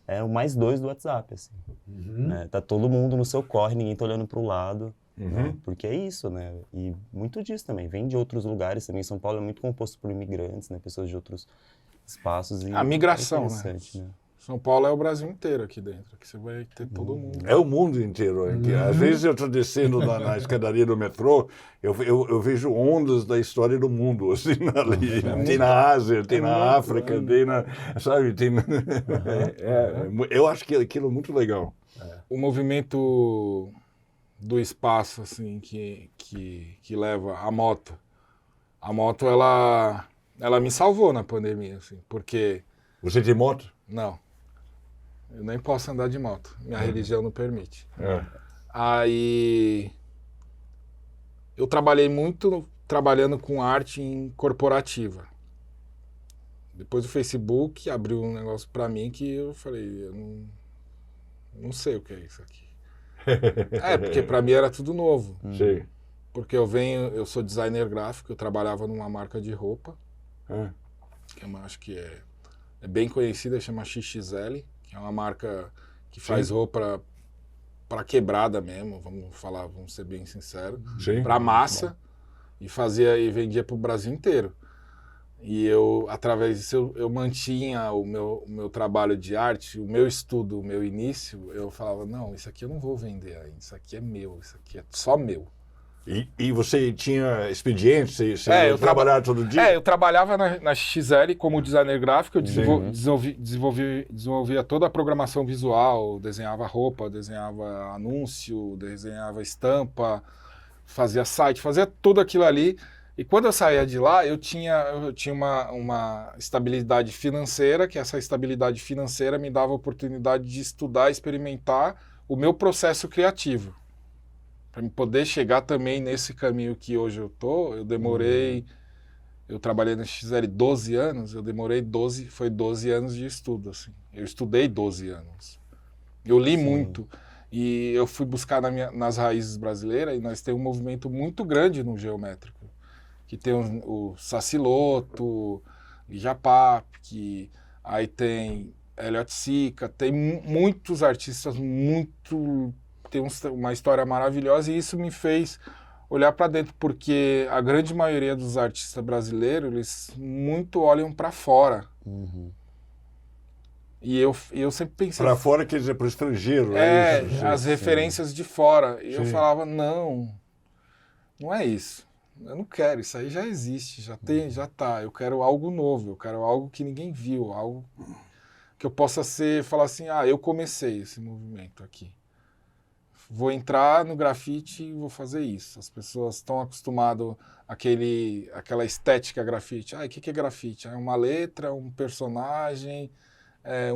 S4: é o mais dois do WhatsApp, assim. Né? Tá todo mundo no seu corre, ninguém tá olhando pro lado, né? Porque é isso, né? E muito disso também, vem de outros lugares também. São Paulo é muito composto por imigrantes, né? Pessoas de outros espaços. E
S5: A migração,
S4: é interessante, né?
S5: São Paulo é o Brasil inteiro aqui dentro, aqui você vai ter todo mundo.
S3: É o mundo inteiro. Às vezes eu estou descendo na escadaria do metrô, eu vejo ondas da história do mundo, assim, ali. Tem na Ásia, tem na África, tem na... Sabe, tem... eu acho que aquilo é muito legal.
S5: O movimento do espaço, assim, que leva a moto. A moto, ela me salvou na pandemia, assim, porque...
S3: Você tem moto?
S5: Não. Eu nem posso andar de moto. Minha religião não permite.
S3: É.
S5: Aí... Eu trabalhei muito trabalhando com arte corporativa. Depois o Facebook abriu um negócio pra mim que eu falei, eu não sei o que é isso aqui. Porque pra mim era tudo novo.
S3: Sim.
S5: Porque eu sou designer gráfico, eu trabalhava numa marca de roupa, que eu acho que é bem conhecida, chama XXL, que é uma marca que faz roupa para quebrada mesmo, vamos ser bem sinceros, para massa, e vendia para o Brasil inteiro. E eu, através disso, eu mantinha o meu trabalho de arte, o meu estudo, o meu início, eu falava, não, isso aqui eu não vou vender ainda, isso aqui é meu, isso aqui é só meu.
S3: E você tinha expediente? Você eu trabalhava todo dia?
S5: Eu trabalhava na XL como designer gráfico, eu desenvolvia toda a programação visual, desenhava roupa, desenhava anúncio, desenhava estampa, fazia site, fazia tudo aquilo ali. E quando eu saía de lá, eu tinha uma estabilidade financeira, que essa estabilidade financeira me dava a oportunidade de estudar, experimentar o meu processo criativo. Para poder chegar também nesse caminho que hoje eu tô, eu trabalhei na XL 12 anos, foi 12 anos de estudo, assim. Eu estudei 12 anos. Eu li muito. E eu fui buscar nas raízes brasileiras, e nós temos um movimento muito grande no geométrico. Que tem o Saciloto, Lijapap, aí tem Elliot Sica, tem muitos artistas muito tem uma história maravilhosa e isso me fez olhar para dentro, porque a grande maioria dos artistas brasileiros, eles muito olham para fora. E eu sempre pensei...
S3: Para fora quer dizer para o estrangeiro. Isso,
S5: as referências de fora. E eu falava, não é isso. Eu não quero, isso aí já existe, já tá. Eu quero algo novo, eu quero algo que ninguém viu, algo que eu possa falar assim, eu comecei esse movimento aqui. Vou entrar no grafite e vou fazer isso. As pessoas estão acostumadas àquela estética grafite. O que é grafite? É uma letra, um personagem,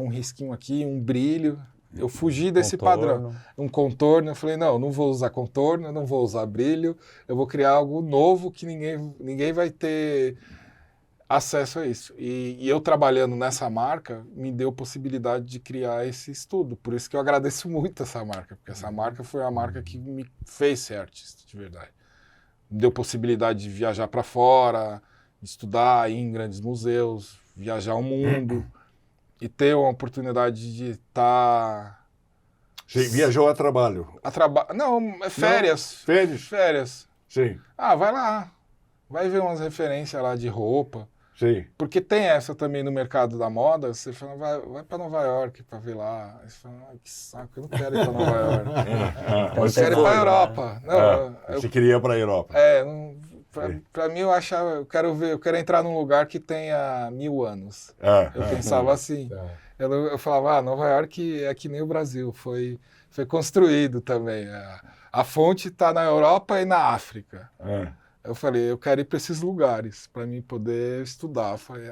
S5: um risquinho aqui, um brilho. Eu fugi desse padrão. Um contorno. Eu falei, não vou usar contorno, não vou usar brilho. Eu vou criar algo novo que ninguém vai ter acesso a isso. E eu trabalhando nessa marca, me deu possibilidade de criar esse estudo. Por isso que eu agradeço muito essa marca, porque essa marca foi a marca que me fez ser artista, de verdade. Me deu possibilidade de viajar para fora, estudar, ir em grandes museus, viajar o mundo e ter uma oportunidade de estar...
S3: Você viajou a trabalho?
S5: Não, é férias.
S3: Não,
S5: Férias.
S3: Sim.
S5: Vai lá. Vai ver umas referências lá de roupa.
S3: Sim.
S5: Porque tem essa também no mercado da moda, você fala, vai para Nova York para ver lá. Aí você fala, que saco, eu não quero ir para Nova York. Eu quero ir para a Europa.
S3: Você queria ir para a Europa.
S5: Para mim eu quero entrar num lugar que tenha 1000 anos. Eu pensava assim. Eu falava, Nova York é que nem o Brasil, foi construído também. A fonte está na Europa e na África. Eu falei, eu quero ir para esses lugares para mim poder estudar. Foi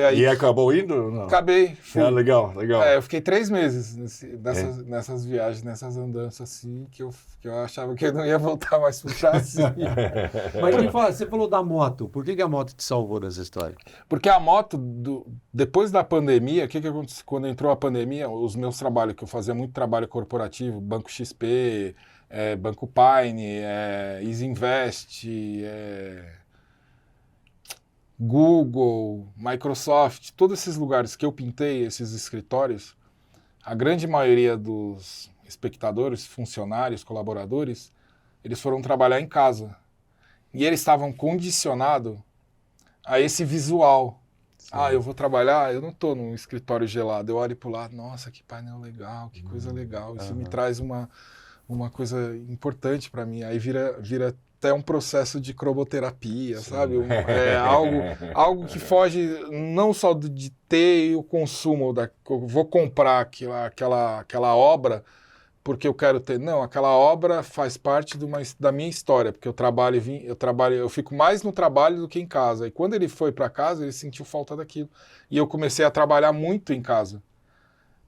S5: aí.
S3: E acabou indo? Não?
S5: Acabei. Fui.
S3: Legal.
S5: Eu fiquei 3 meses nessas viagens, nessas andanças assim, que eu achava que eu não ia voltar mais para o Brasil.
S2: Mas você falou da moto. Por que a moto te salvou nessa história?
S5: Porque a moto, depois da pandemia, o que aconteceu? Quando entrou a pandemia, os meus trabalhos, que eu fazia muito trabalho corporativo, Banco XP... Banco Pine, Easy Invest, Google, Microsoft, todos esses lugares que eu pintei, esses escritórios, a grande maioria dos espectadores, funcionários, colaboradores, eles foram trabalhar em casa. E eles estavam condicionados a esse visual. Eu vou trabalhar, eu não estou num escritório gelado, eu olho para o lado, nossa, que painel legal, que coisa legal, isso me traz uma coisa importante para mim. Aí vira até um processo de cromoterapia, sabe? Algo que foge não só de ter o consumo, eu vou comprar aquela obra porque eu quero ter. Não, aquela obra faz parte da minha história, porque eu fico mais no trabalho do que em casa. E quando ele foi para casa, ele sentiu falta daquilo. E eu comecei a trabalhar muito em casa.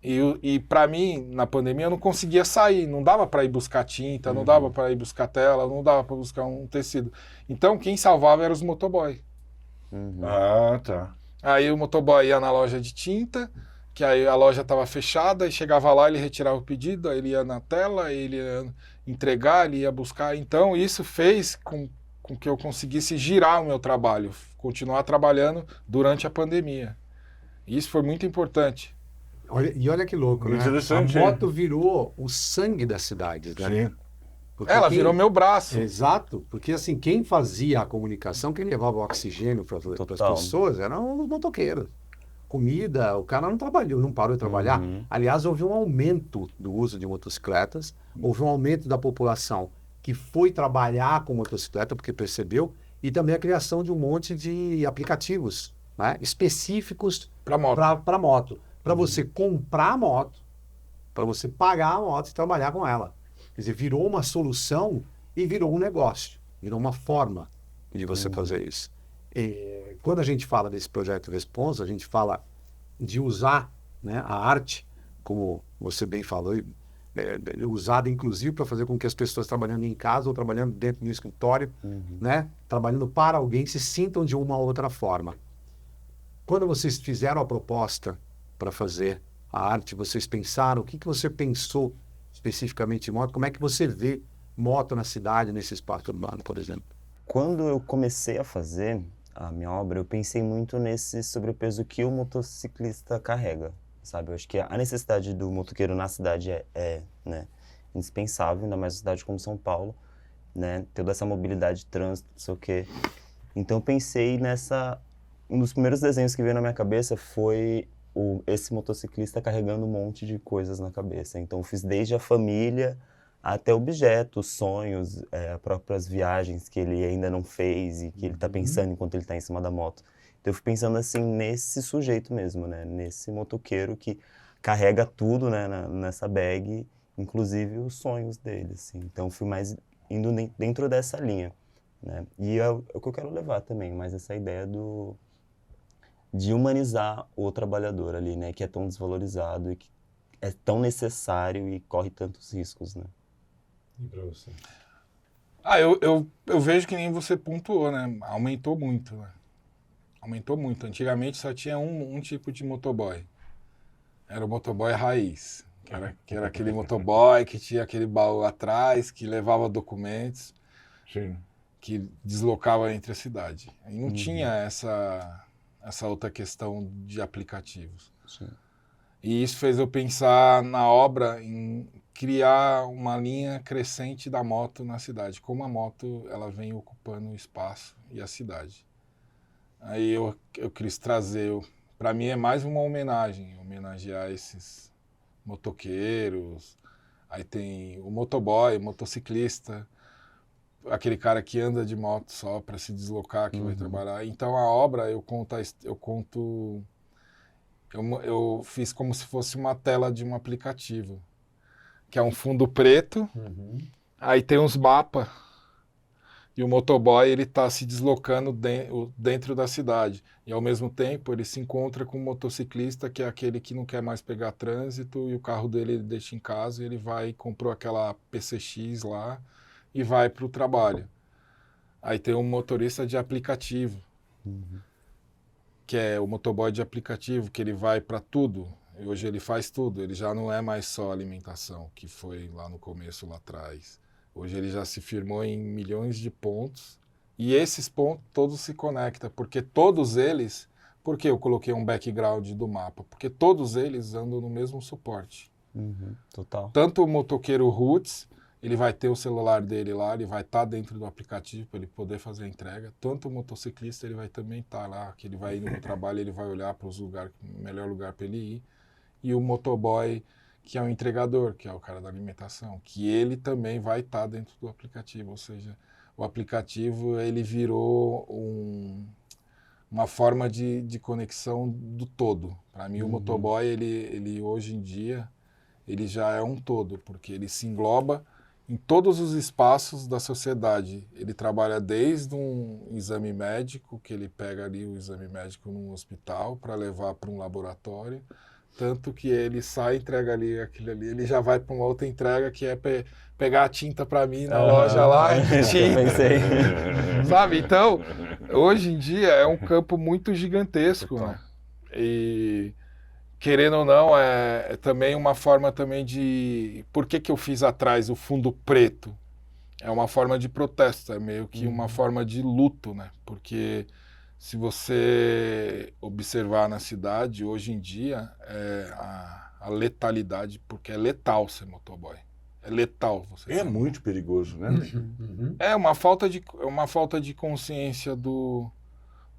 S5: E para mim, na pandemia, eu não conseguia sair, não dava para ir buscar tinta, não dava para ir buscar tela, não dava para buscar um tecido. Então, quem salvava eram os motoboy.
S3: Tá.
S5: Aí o motoboy ia na loja de tinta, que aí a loja estava fechada, e chegava lá, ele retirava o pedido, aí ele ia na tela, ele ia entregar, ele ia buscar. Então, isso fez com que eu conseguisse girar o meu trabalho, continuar trabalhando durante a pandemia. Isso foi muito importante.
S2: Olha que louco, né? A moto virou o sangue das cidades, né?
S3: Sim.
S5: Ela virou meu braço.
S2: Exato, porque assim, quem fazia a comunicação, quem levava o oxigênio para as pessoas eram os motoqueiros. Comida, o cara não trabalhou, não parou de trabalhar. Aliás, houve um aumento do uso de motocicletas, houve um aumento da população que foi trabalhar com motocicleta porque percebeu, e também a criação de um monte de aplicativos, né, específicos para moto. Para você comprar a moto, para você pagar a moto e trabalhar com ela. Quer dizer, virou uma solução e virou um negócio, virou uma forma de você fazer isso. E, quando a gente fala desse projeto Responsa, a gente fala de usar, né, a arte, como você bem falou, usada inclusive para fazer com que as pessoas trabalhando em casa ou trabalhando dentro do escritório, né, trabalhando para alguém, se sintam de uma ou outra forma. Quando vocês fizeram a proposta para fazer a arte, vocês pensaram, o que você pensou especificamente em moto? Como é que você vê moto na cidade, nesse espaço urbano, por exemplo?
S4: Quando eu comecei a fazer a minha obra, eu pensei muito nesse sobrepeso que o motociclista carrega, sabe? Eu acho que a necessidade do motoqueiro na cidade né? indispensável, ainda mais uma cidade como São Paulo, né? Toda essa mobilidade de trânsito, não sei o quê. Então eu pensei nessa... Um dos primeiros desenhos que veio na minha cabeça foi esse motociclista carregando um monte de coisas na cabeça. Então eu fiz desde a família até objetos, sonhos, próprias viagens que ele ainda não fez e que ele está pensando enquanto ele está em cima da moto. Então eu fui pensando assim nesse sujeito mesmo, né? Nesse motoqueiro que carrega tudo, né, nessa bag, inclusive os sonhos dele, assim. Então fui mais indo dentro dessa linha, né? E é o que eu quero levar também, mais essa ideia de humanizar o trabalhador ali, né? Que é tão desvalorizado e que é tão necessário e corre tantos riscos, né?
S2: E para você?
S5: Eu vejo que nem você pontuou, né? Aumentou muito, né? Aumentou muito. Antigamente só tinha um tipo de motoboy. Era o motoboy raiz. Que era aquele motoboy que tinha aquele baú atrás, que levava documentos,
S3: Sim.
S5: que deslocava entre a cidade. E não tinha essa outra questão de aplicativos.
S4: Sim.
S5: E isso fez eu pensar na obra em criar uma linha crescente da moto na cidade. Como a moto ela vem ocupando o espaço e a cidade. Aí eu quis trazer... Para mim é mais uma homenagem. Homenagear esses motoqueiros. Aí tem o motoboy, o motociclista. Aquele cara que anda de moto só para se deslocar, que vai trabalhar. Então a obra eu fiz como se fosse uma tela de um aplicativo, que é um fundo preto, aí tem uns mapas, e o motoboy ele está se deslocando dentro da cidade. E ao mesmo tempo ele se encontra com o motociclista, que é aquele que não quer mais pegar trânsito, e o carro dele ele deixa em casa, e ele vai e comprou aquela PCX lá, e vai para o trabalho. Aí tem um motorista de aplicativo, que é o motoboy de aplicativo, que ele vai para tudo. E hoje ele faz tudo, ele já não é mais só alimentação, que foi lá no começo, lá atrás. Hoje ele já se firmou em milhões de pontos, e esses pontos todos se conectam, porque todos eles... Por que eu coloquei um background do mapa? Porque todos eles andam no mesmo suporte.
S4: Total.
S5: Tanto o motoqueiro roots, ele vai ter o celular dele lá, ele vai estar dentro do aplicativo para ele poder fazer a entrega. Tanto o motociclista, ele vai também estar lá, que ele vai indo no trabalho, ele vai olhar para os lugares, o melhor lugar para ele ir. E o motoboy, que é o entregador, que é o cara da alimentação, que ele também vai estar dentro do aplicativo. Ou seja, o aplicativo, ele virou uma forma de conexão do todo. Para mim, o motoboy, ele hoje em dia, ele já é um todo, porque ele se engloba em todos os espaços da sociedade. Ele trabalha desde um exame médico, que ele pega ali o exame médico num hospital para levar para um laboratório, tanto que ele sai, entrega ali aquilo ali, ele já vai para uma outra entrega, que é pegar a tinta para mim na loja lá, tinta. Sabe? Então, hoje em dia é um campo muito gigantesco, né? E... querendo ou não, é também uma forma também de... Por que eu fiz atrás o fundo preto? É uma forma de protesto, é meio que uma forma de luto, né? Porque se você observar na cidade, hoje em dia, a letalidade, porque é letal ser motoboy. É letal você
S3: É
S5: ser
S3: muito perigoso, né?
S5: É uma falta de consciência do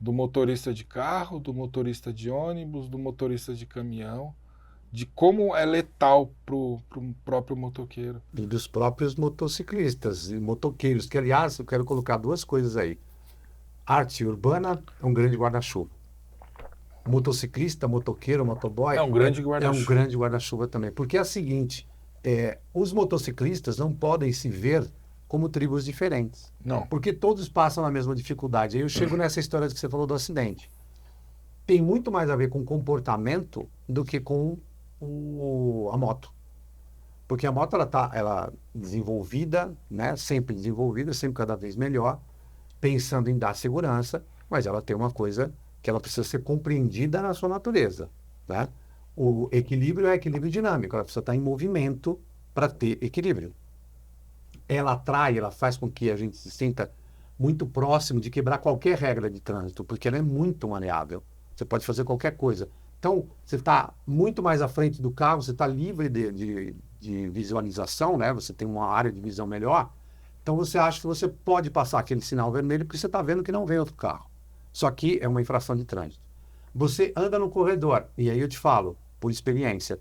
S5: motorista de carro, do motorista de ônibus, do motorista de caminhão, de como é letal para o próprio motoqueiro.
S2: E dos próprios motociclistas e motoqueiros, que, aliás, eu quero colocar duas coisas aí. Arte urbana é um grande guarda-chuva. Motociclista, motoqueiro, motoboy...
S5: É um grande guarda-chuva.
S2: É um grande guarda-chuva também. Porque é o seguinte, os motociclistas não podem se ver como tribos diferentes.
S5: Não.
S2: Porque todos passam na mesma dificuldade. Aí eu chego nessa história que você falou do acidente. Tem muito mais a ver com comportamento do que com a moto. Porque a moto ela desenvolvida, né? Sempre desenvolvida, sempre cada vez melhor, pensando em dar segurança, mas ela tem uma coisa que ela precisa ser compreendida na sua natureza, né? O equilíbrio é equilíbrio dinâmico, ela precisa estar em movimento para ter equilíbrio. Ela atrai, ela faz com que a gente se sinta muito próximo de quebrar qualquer regra de trânsito, porque ela é muito maleável. Você pode fazer qualquer coisa. Então, você está muito mais à frente do carro, você está livre de de visualização, né? Você tem uma área de visão melhor, então você acha que você pode passar aquele sinal vermelho porque você está vendo que não vem outro carro. Só que é uma infração de trânsito. Você anda no corredor, e aí eu te falo, por experiência,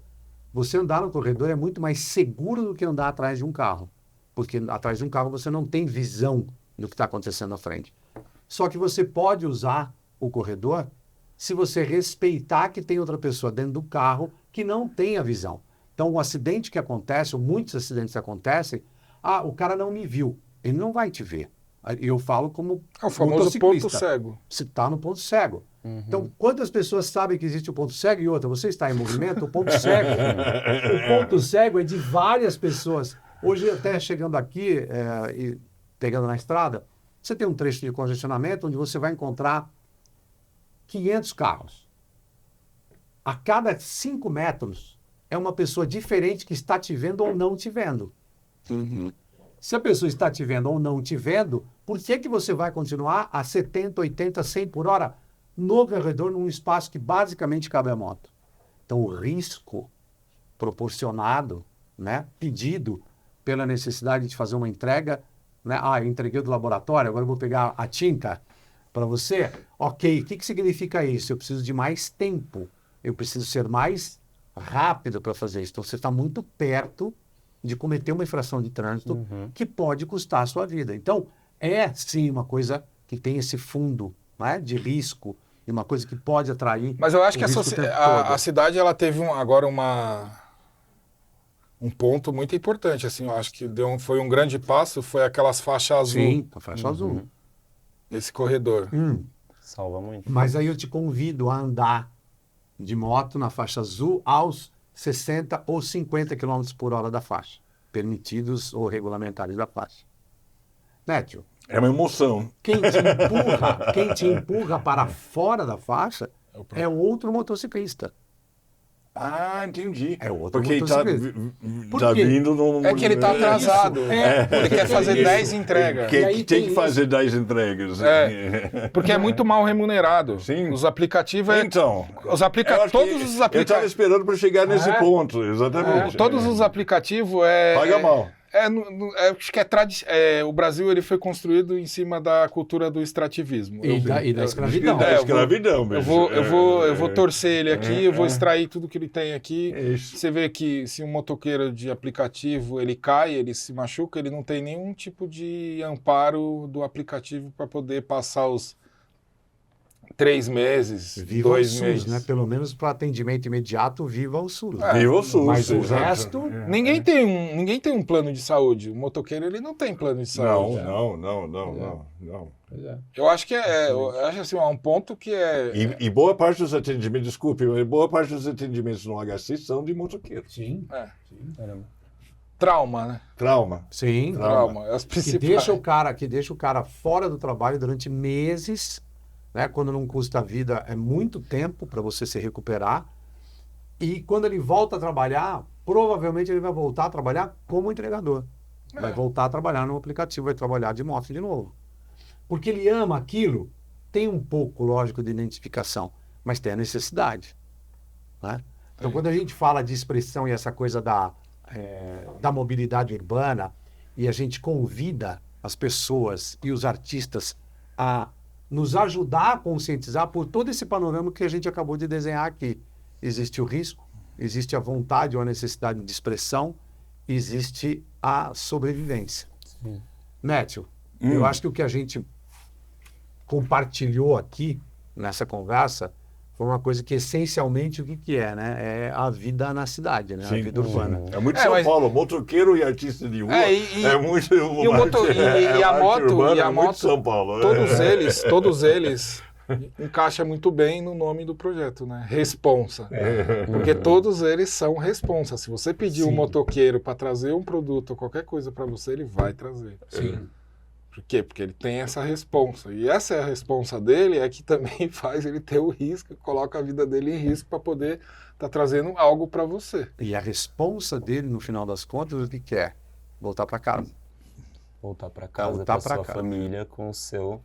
S2: você andar no corredor é muito mais seguro do que andar atrás de um carro. Porque atrás de um carro você não tem visão do que está acontecendo à frente. Só que você pode usar o corredor se você respeitar que tem outra pessoa dentro do carro que não tem a visão. Então, o acidente que acontece, ou muitos acidentes que acontecem, o cara não me viu. Ele não vai te ver. Eu falo como
S5: É o famoso ponto cego.
S2: Você está no ponto cego. Então, quantas pessoas sabem que existe o ponto cego? E outra, você está em movimento, o ponto cego. O ponto cego é de várias pessoas. Hoje, até chegando aqui e pegando na estrada, você tem um trecho de congestionamento onde você vai encontrar 500 carros. A cada 5 metros é uma pessoa diferente que está te vendo ou não te vendo. Se a pessoa está te vendo ou não te vendo, por que você vai continuar a 70, 80, 100 por hora no corredor, num espaço que basicamente cabe a moto? Então, o risco proporcionado, né, pedido pela necessidade de fazer uma entrega, né? Eu entreguei do laboratório, agora eu vou pegar a tinta para você. Ok, o que significa isso? Eu preciso de mais tempo, eu preciso ser mais rápido para fazer isso. Então, você está muito perto de cometer uma infração de trânsito que pode custar a sua vida. Então, é sim uma coisa que tem esse fundo, né, de risco, e uma coisa que pode atrair.
S5: Mas eu acho que
S2: o risco o tempo
S5: a
S2: todo.
S5: cidade ela teve agora um ponto muito importante. Assim, eu acho que foi um grande passo, foi aquelas faixas azul
S2: Sim, a faixa azul.
S5: nesse corredor.
S4: Salva muito.
S2: Mas aí eu te convido a andar de moto na faixa azul aos 60 ou 50 km por hora da faixa, permitidos ou regulamentares da faixa. Nétio,
S3: É uma emoção.
S2: quem te empurra para fora da faixa é outro motociclista.
S3: Entendi.
S2: É outro
S3: Porque ele tá
S2: Por quê?
S3: vindo num...
S5: É que ele tá atrasado. Ele quer fazer
S2: isso.
S5: 10 entregas.
S2: E aí
S3: Que tem
S2: tem
S3: que fazer 10 entregas.
S5: Porque é muito mal remunerado.
S3: Sim.
S5: Os aplicativos...
S3: Então,
S5: Todos os
S3: eu estava
S5: aplicativos...
S3: esperando para chegar nesse ponto, exatamente.
S5: Todos os aplicativos
S3: Paga mal.
S5: Acho que o Brasil ele foi construído em cima da cultura do extrativismo.
S2: E da escravidão.
S3: Da escravidão,
S5: Eu vou torcer ele aqui, eu vou extrair tudo que ele tem aqui.
S3: Isso.
S5: Você vê que se um motoqueiro de aplicativo ele cai, ele se machuca, ele não tem nenhum tipo de amparo do aplicativo para poder passar os 3 meses,
S2: Viva
S5: 2
S2: o SUS,
S5: meses.
S2: né? Pelo menos para atendimento imediato, viva o SUS.
S3: Viva o SUS.
S2: Mas o
S3: exato.
S2: resto...
S5: Ninguém tem um plano de saúde. O motoqueiro ele não tem plano de saúde.
S3: Não.
S5: Eu acho que eu acho assim, é um ponto que é.
S3: E boa parte dos atendimentos, desculpe, mas boa parte dos atendimentos no HC são de motoqueiro.
S2: Sim.
S5: Trauma, né?
S3: Trauma.
S2: Sim.
S5: Trauma. As
S2: Que
S5: principais.
S2: deixa o cara fora do trabalho durante meses, né? Quando não custa a vida, é muito tempo para você se recuperar. E quando ele volta a trabalhar, provavelmente ele vai voltar a trabalhar como entregador. Vai voltar a trabalhar no aplicativo, vai trabalhar de moto de novo. Porque ele ama aquilo, tem um pouco, lógico, de identificação, mas tem a necessidade, né? Então, quando a gente fala de expressão e essa coisa da mobilidade urbana, e a gente convida as pessoas e os artistas a nos ajudar a conscientizar por todo esse panorama que a gente acabou de desenhar aqui. Existe o risco, existe a vontade ou a necessidade de expressão, existe a sobrevivência. Nétio, eu acho que o que a gente compartilhou aqui nessa conversa foi uma coisa que essencialmente o que é, né? É a vida na cidade, né? A vida urbana.
S3: É muito São
S5: mas-
S3: Paulo, motoqueiro e artista de rua. É muito.
S5: e a moto,
S3: São Paulo.
S5: todos eles encaixa muito bem no nome do projeto, né? Responsa. Porque todos eles são responsa. Se você pedir um motoqueiro para trazer um produto ou qualquer coisa para você, ele vai trazer.
S2: Sim.
S5: Por quê? Porque ele tem essa responsa. E essa é a responsa dele, é que também faz ele ter o risco, coloca a vida dele em risco para poder estar trazendo algo para você.
S2: E a responsa dele, no final das contas, o que é? Voltar para casa.
S4: Voltar para casa,
S2: Voltar
S4: com a
S2: pra
S4: sua
S2: casa.
S4: família, com o seu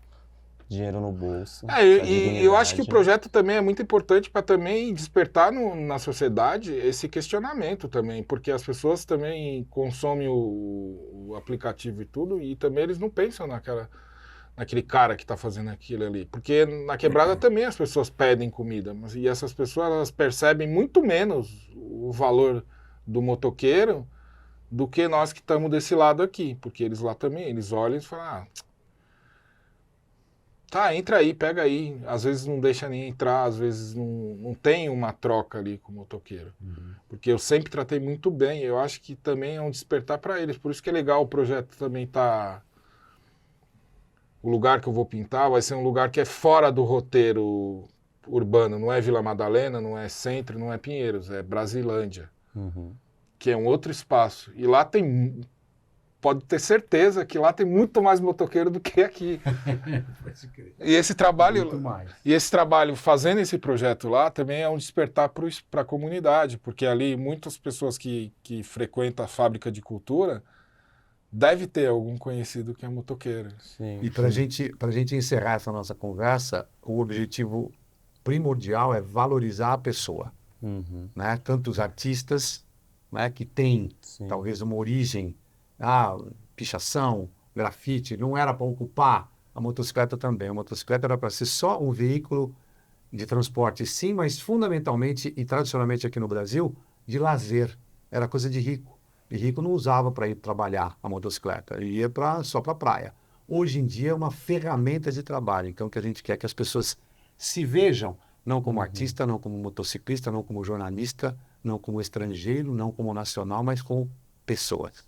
S4: dinheiro no bolso.
S5: E eu acho que o
S4: dignidade.
S5: projeto também é muito importante para também despertar na sociedade esse questionamento também, porque as pessoas também consomem o aplicativo e tudo, e também eles não pensam naquele cara que está fazendo aquilo ali. Porque na quebrada também as pessoas pedem comida, e essas pessoas elas percebem muito menos o valor do motoqueiro do que nós que estamos desse lado aqui, porque eles lá também, eles olham e falam, tá, entra aí, pega aí. Às vezes não deixa nem entrar, às vezes não tem uma troca ali com o motoqueiro. Porque eu sempre tratei muito bem, eu acho que também é um despertar para eles. Por isso que é legal o projeto também tá... O lugar que eu vou pintar vai ser um lugar que é fora do roteiro urbano. Não é Vila Madalena, não é Centro, não é Pinheiros, é Brasilândia. Que é um outro espaço. E lá tem... Pode ter certeza que lá tem muito mais motoqueiro do que aqui. E esse trabalho, fazendo esse projeto lá, também é um despertar para a comunidade, porque ali muitas pessoas que frequentam a fábrica de cultura deve ter algum conhecido que é motoqueiro.
S4: Sim.
S2: E para a gente encerrar essa nossa conversa, o objetivo primordial é valorizar a pessoa, né? Tanto os artistas, né, que têm talvez uma origem, pichação, grafite, não era para ocupar a motocicleta também. A motocicleta era para ser só um veículo de transporte, sim, mas fundamentalmente e tradicionalmente aqui no Brasil, de lazer. Era coisa de rico. E rico não usava para ir trabalhar a motocicleta, ia só para a praia. Hoje em dia é uma ferramenta de trabalho, então que a gente quer que as pessoas se vejam, não como artista, não como motociclista, não como jornalista, não como estrangeiro, não como nacional, mas como pessoas.